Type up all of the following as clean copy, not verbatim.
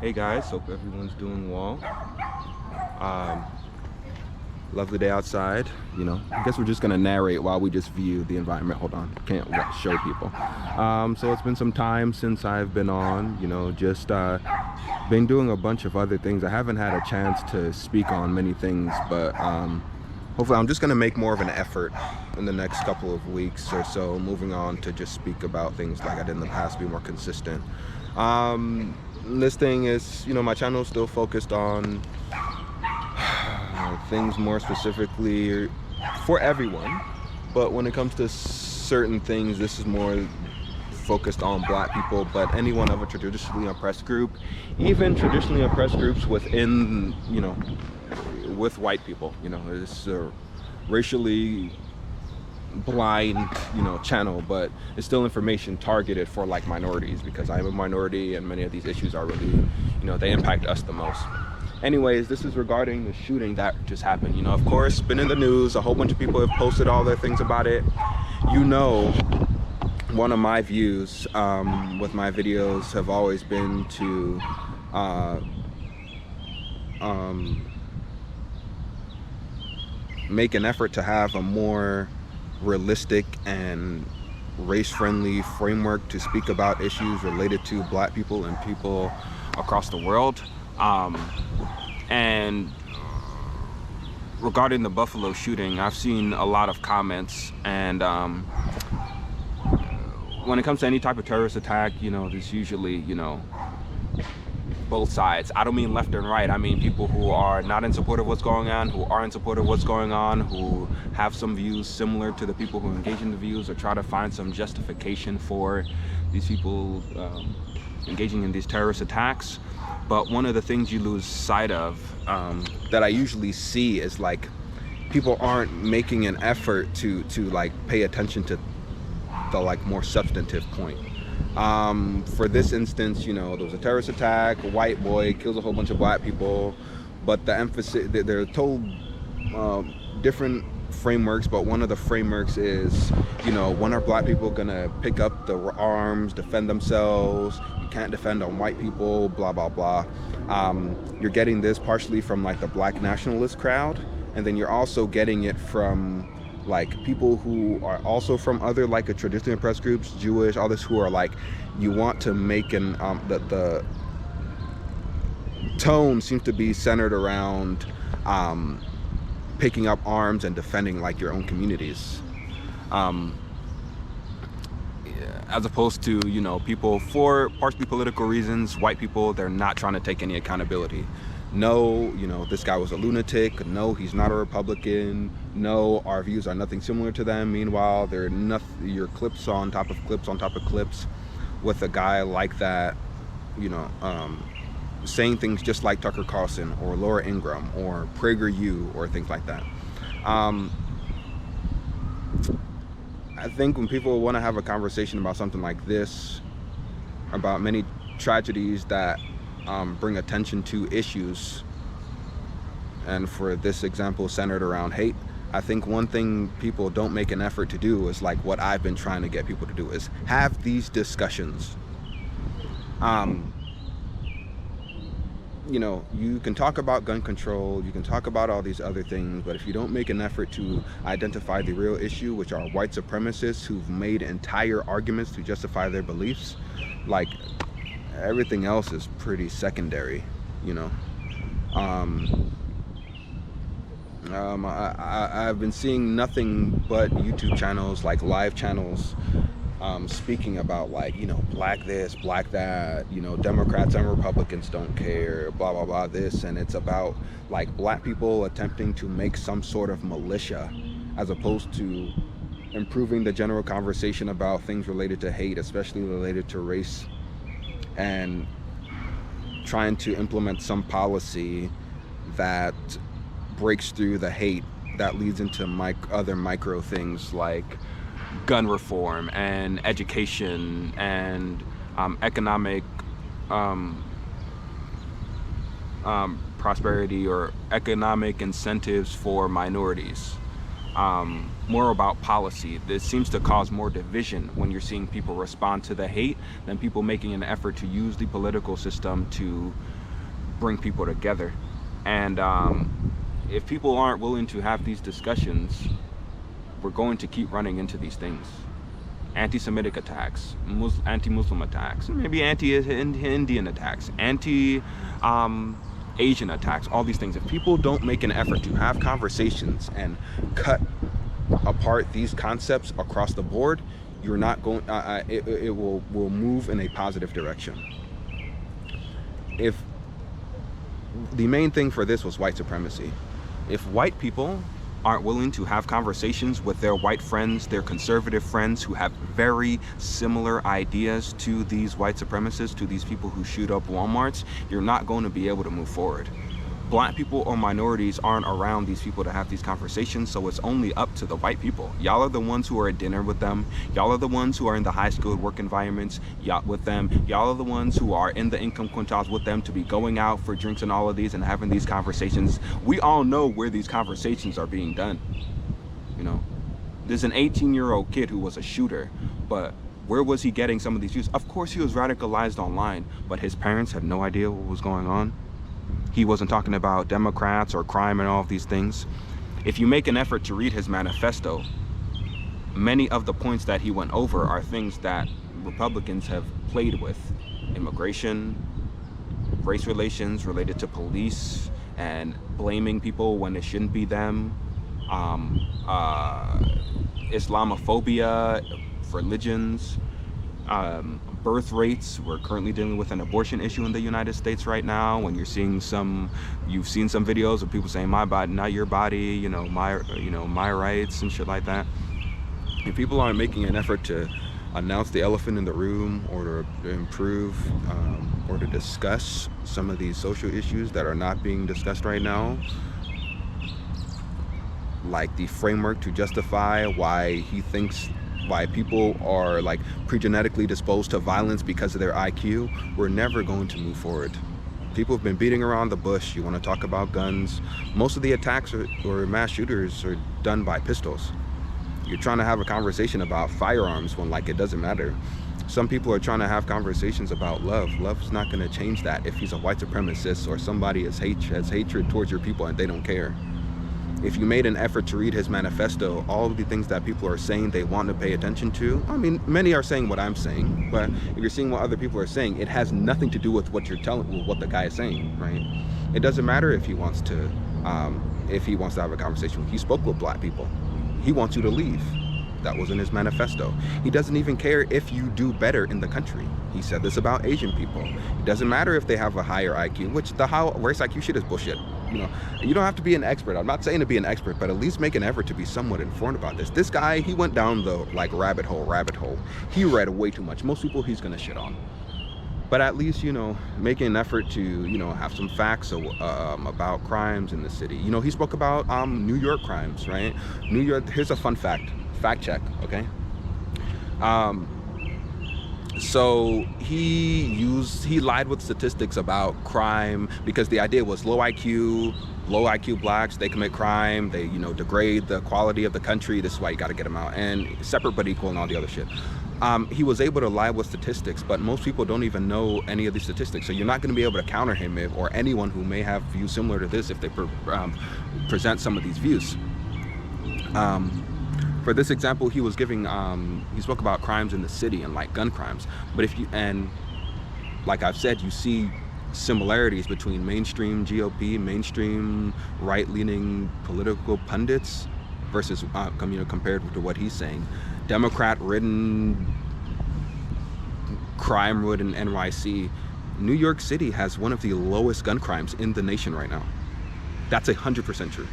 Hey guys, hope everyone's doing well. Um, Lovely day outside. I guess we're just gonna narrate while we just view the environment. Hold on, can't show people. So it's been some time since I've been on. Just been doing a bunch of other things. I haven't had a chance to speak on many things, but hopefully I'm just gonna make more of an effort in the next couple of weeks or so, moving on to just speak about things like I did in the past, be more consistent. This thing is, my channel is still focused on things more specifically for everyone, but when it comes to certain things, this is more focused on black people, but anyone of a traditionally oppressed group, even traditionally oppressed groups within, with white people. It's a racially blind channel, but it's still information targeted for like minorities, because I'm a minority and many of these issues are really, they impact us the most. Anyways, this is regarding the shooting that just happened. Of course, been in the news. A whole bunch of people have posted all their things about it. One of my views with my videos have always been to make an effort to have a more realistic and race-friendly framework to speak about issues related to black people and people across the world. And regarding the Buffalo shooting, I've seen a lot of comments, and when it comes to any type of terrorist attack, there's usually, both sides. I don't mean left and right. I mean people who are not in support of what's going on, who are in support of what's going on, who have some views similar to the people who engage in the views, or try to find some justification for these people engaging in these terrorist attacks. But one of the things you lose sight of, that I usually see, is like people aren't making an effort to like pay attention to the like more substantive point. For this instance, there was a terrorist attack, a white boy kills a whole bunch of black people, but the emphasis, they're told different frameworks, but one of the frameworks is, when are black people gonna pick up the arms, defend themselves? You can't defend on white people, blah blah blah. You're getting this partially from like the black nationalist crowd, and then you're also getting it from like people who are also from other like a traditionally oppressed groups, Jewish, all this, who are like, you want to make an the tone seems to be centered around picking up arms and defending like your own communities, as opposed to people, for partially political reasons, white people, they're not trying to take any accountability. No, this guy was a lunatic. No, he's not a Republican. No, our views are nothing similar to them. Meanwhile, they're nothing. Your clips on top of clips on top of clips with a guy like that, saying things just like Tucker Carlson or Laura Ingraham or PragerU or things like that. I think when people want to have a conversation about something like this, about many tragedies that bring attention to issues, and for this example centered around hate, I think one thing people don't make an effort to do is like what I've been trying to get people to do, is have these discussions. You can talk about gun control, you can talk about all these other things, but if you don't make an effort to identify the real issue, which are white supremacists who've made entire arguments to justify their beliefs, like everything else is pretty secondary. I've been seeing nothing but YouTube channels, like live channels, speaking about like, black this, black that, Democrats and Republicans don't care, blah blah blah this, and it's about like black people attempting to make some sort of militia, as opposed to improving the general conversation about things related to hate, especially related to race, and trying to implement some policy that breaks through the hate that leads into other micro things like gun reform and education and economic prosperity, or economic incentives for minorities. more about policy. This seems to cause more division when you're seeing people respond to the hate than people making an effort to use the political system to bring people together. And if people aren't willing to have these discussions, we're going to keep running into these things. Anti-Semitic attacks, anti-Muslim attacks, maybe anti-Indian attacks, anti-Asian attacks, all these things. If people don't make an effort to have conversations and cut apart these concepts across the board, you're not going, it will move in a positive direction. If the main thing for this was white supremacy, if white people aren't willing to have conversations with their white friends, their conservative friends who have very similar ideas to these white supremacists, to these people who shoot up Walmarts, you're not going to be able to move forward. Black people or minorities aren't around these people to have these conversations, so it's only up to the white people. Y'all are the ones who are at dinner with them. Y'all are the ones who are in the high-skilled work environments with them. Y'all are the ones who are in the income quintiles with them to be going out for drinks and all of these and having these conversations. We all know where these conversations are being done. You know, there's an 18-year-old kid who was a shooter, but where was he getting some of these views? Of course he was radicalized online, but his parents had no idea what was going on. He wasn't talking about Democrats or crime and all of these things. If you make an effort to read his manifesto, many of the points that he went over are things that Republicans have played with. Immigration, race relations related to police, and blaming people when it shouldn't be them. Islamophobia, religions, birth rates. We're currently dealing with an abortion issue in the United States right now. When you've seen some videos of people saying my body, not your body, my rights and shit like that. If people aren't making an effort to announce the elephant in the room, or to improve or to discuss some of these social issues that are not being discussed right now, like the framework to justify why people are like pre-genetically disposed to violence because of their IQ, we're never going to move forward. People have been beating around the bush. You want to talk about guns? Most of the attacks or mass shooters are done by pistols. You're trying to have a conversation about firearms when it doesn't matter. Some people are trying to have conversations about love. Love is not going to change that if he's a white supremacist or somebody has hatred towards your people and they don't care. If you made an effort to read his manifesto, all of the things that people are saying they want to pay attention to, I mean, many are saying what I'm saying, but if you're seeing what other people are saying, it has nothing to do with what what the guy is saying, right? It doesn't matter if he wants to have a conversation. He spoke with black people. He wants you to leave. That was in his manifesto. He doesn't even care if you do better in the country. He said this about Asian people. It doesn't matter if they have a higher IQ, which race IQ shit is bullshit. You don't have to be an expert. I'm not saying to be an expert, but at least make an effort to be somewhat informed about this. This guy, he went down the rabbit hole. He read way too much. Most people he's gonna shit on. But at least, making an effort to, have some facts about crimes in the city. He spoke about New York crimes, right? New York, here's a fun fact check, okay? So he lied with statistics about crime because the idea was low IQ blacks, they commit crime, they degrade the quality of the country, this is why you got to get them out, and separate but equal and all the other shit. He was able to lie with statistics, but most people don't even know any of these statistics, so you're not going to be able to counter him or anyone who may have views similar to this if they present some of these views. For this example, he was giving, he spoke about crimes in the city and gun crimes. But like I've said, you see similarities between mainstream GOP, mainstream right-leaning political pundits versus, compared to what he's saying. Democrat-ridden, crime-ridden NYC. New York City has one of the lowest gun crimes in the nation right now. That's 100% true.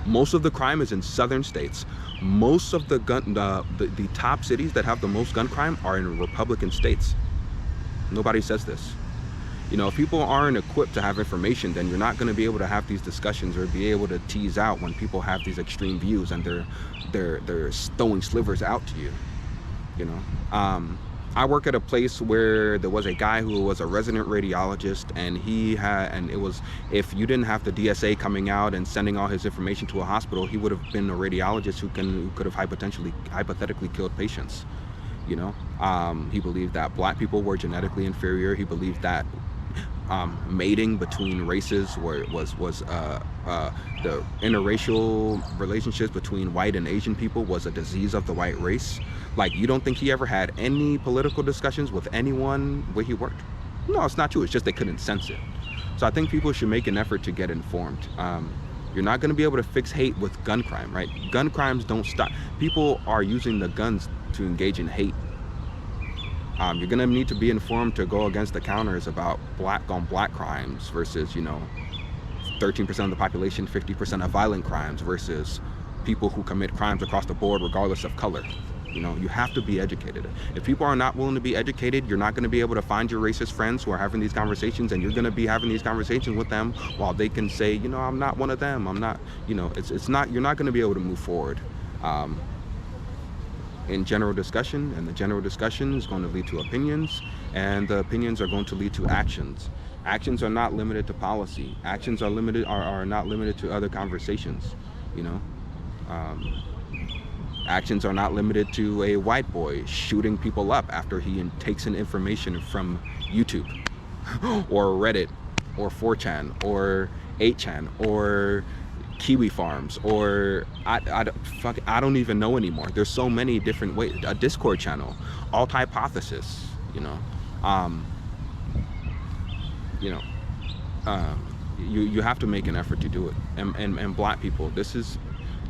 Most of the crime is in southern states. Most of the top cities that have the most gun crime are in Republican states. Nobody says this. If people aren't equipped to have information, then you're not going to be able to have these discussions or be able to tease out when people have these extreme views and they're throwing slivers out to you. I work at a place where there was a guy who was a resident radiologist, and it was, if you didn't have the DSA coming out and sending all his information to a hospital, he would have been a radiologist who could have hypothetically killed patients. You know, he believed that black people were genetically inferior. He believed that mating between races was the interracial relationships between white and Asian people was a disease of the white race. Like, you don't think he ever had any political discussions with anyone where he worked? No, it's not true. It's just they couldn't sense it. So I think people should make an effort to get informed. You're not going to be able to fix hate with gun crime, right? Gun crimes don't stop. People are using the guns to engage in hate. You're going to need to be informed to go against the counters about black on black crimes versus, you know, 13% of the population, 50% of violent crimes versus people who commit crimes across the board regardless of color. You know, you have to be educated. If people are not willing to be educated, you're not going to be able to find your racist friends who are having these conversations, and you're going to be having these conversations with them while they can say, you know, I'm not one of them. I'm not, you know, it's not, you're not going to be able to move forward in general discussion, and the general discussion is going to lead to opinions, and the opinions are going to lead to actions. Actions are not limited to policy. Actions are not limited to other conversations, you know. Actions are not limited to a white boy shooting people up after he takes in information from YouTube or Reddit or 4chan or 8chan or Kiwi Farms or I don't even know anymore. There's so many different ways. A Discord channel, Alt Hypothesis, you know. You have to make an effort to do it. And black people, this is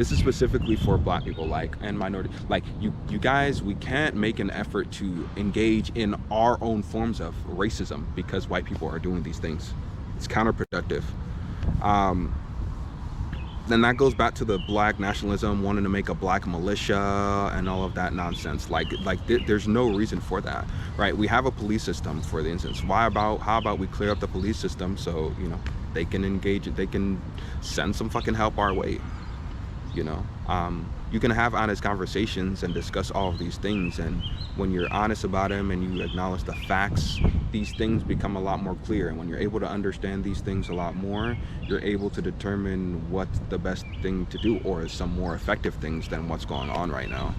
specifically for black people, like, and minority, like, you guys, we can't make an effort to engage in our own forms of racism because white people are doing these things. It's counterproductive. Then that goes back to the black nationalism, wanting to make a black militia and all of that nonsense. There's no reason for that, right? We have a police system, for the instance. How about we clear up the police system so, you know, they can engage, they can send some fucking help our way. You know, you can have honest conversations and discuss all of these things, and when you're honest about them and you acknowledge the facts, these things become a lot more clear. And when you're able to understand these things a lot more, you're able to determine what's the best thing to do, or some more effective things than what's going on right now.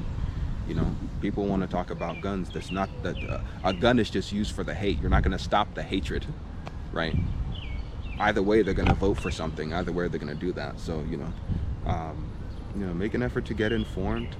You know, people want to talk about guns. That's not that a gun is just used for the hate. You're not going to stop the hatred, right? Either way, they're going to vote for something. Either way, they're going to do that. So, you know, make an effort to get informed.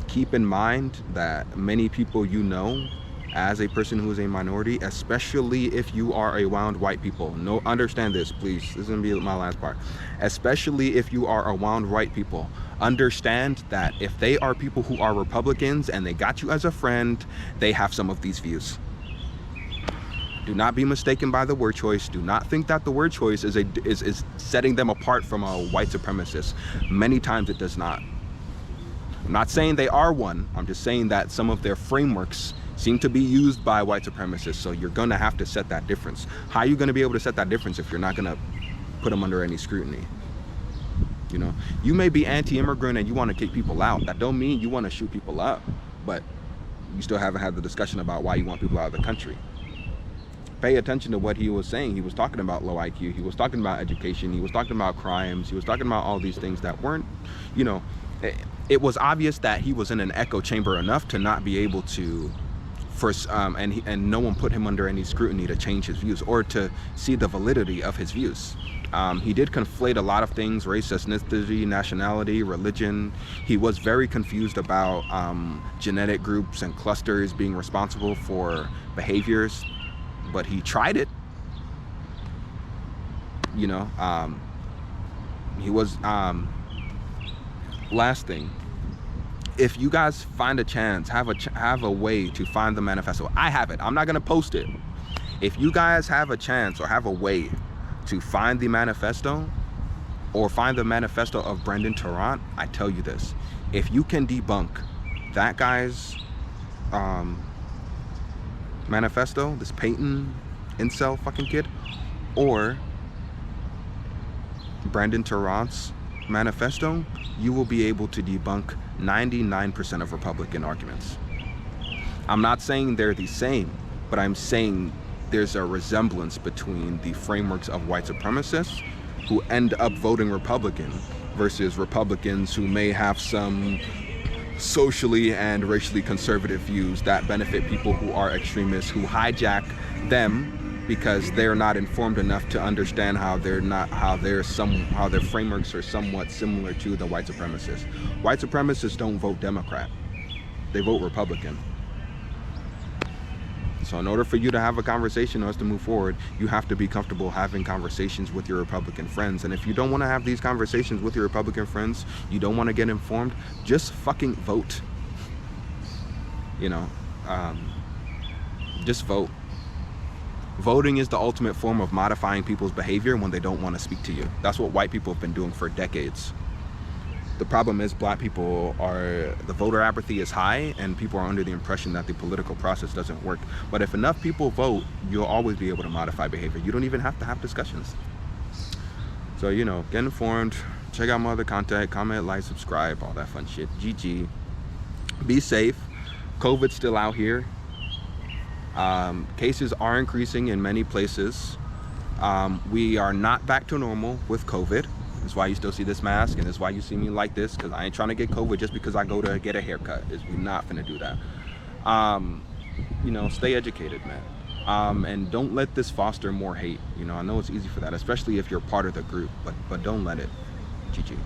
Keep in mind that many people you know, as a person who is a minority, especially if you are around white people, understand this, please. This is gonna be my last part. Especially if you are around white people, understand that if they are people who are Republicans and they got you as a friend, they have some of these views. Do not be mistaken by the word choice. Do not think that the word choice is setting them apart from a white supremacist. Many times it does not. I'm not saying they are one. I'm just saying that some of their frameworks seem to be used by white supremacists. So you're going to have to set that difference. How are you going to be able to set that difference if you're not going to put them under any scrutiny? You know, you may be anti-immigrant and you want to kick people out. That don't mean you want to shoot people up, but you still haven't had the discussion about why you want people out of the country. Pay attention to what he was saying. He was talking about low IQ. He was talking about education. He was talking about crimes. He was talking about all these things that weren't, you know, it was obvious that he was in an echo chamber enough to not be able to and no one put him under any scrutiny to change his views or to see the validity of his views. He did conflate a lot of things: race, ethnicity, nationality, religion. He was very confused about genetic groups and clusters being responsible for behaviors, but he tried it. You know, he was last thing, if you guys find a chance, have a way to find the manifesto. I have it. I'm not gonna post it. If you guys have a chance or have a way to find the manifesto, or find the manifesto of Brendan Tarrant, I tell you this: if you can debunk that guy's manifesto, this Peyton incel fucking kid, or Brendan Tarrant's manifesto, you will be able to debunk 99% of Republican arguments. I'm not saying they're the same, but I'm saying there's a resemblance between the frameworks of white supremacists who end up voting Republican versus Republicans who may have some socially and racially conservative views that benefit people who are extremists, who hijack them because they're not informed enough to understand how their frameworks are somewhat similar to the white supremacists. White supremacists don't vote Democrat, they vote Republican. So in order for you to have a conversation or us to move forward, you have to be comfortable having conversations with your Republican friends. And if you don't want to have these conversations with your Republican friends, you don't want to get informed, just fucking vote. You know, just vote. Voting is the ultimate form of modifying people's behavior when they don't want to speak to you. That's what white people have been doing for decades. The problem is the voter apathy is high and people are under the impression that the political process doesn't work. But if enough people vote, you'll always be able to modify behavior. You don't even have to have discussions. So, you know, get informed, check out my other content, comment, like, subscribe, all that fun shit. GG. Be safe. COVID's still out here. Cases are increasing in many places. We are not back to normal with COVID. That's why you still see this mask, and that's why you see me like this, because I ain't trying to get COVID just because I go to get a haircut. We're not gonna do that. You know, stay educated, man. And don't let this foster more hate. You know, I know it's easy for that, especially if you're part of the group, but don't let it. GG.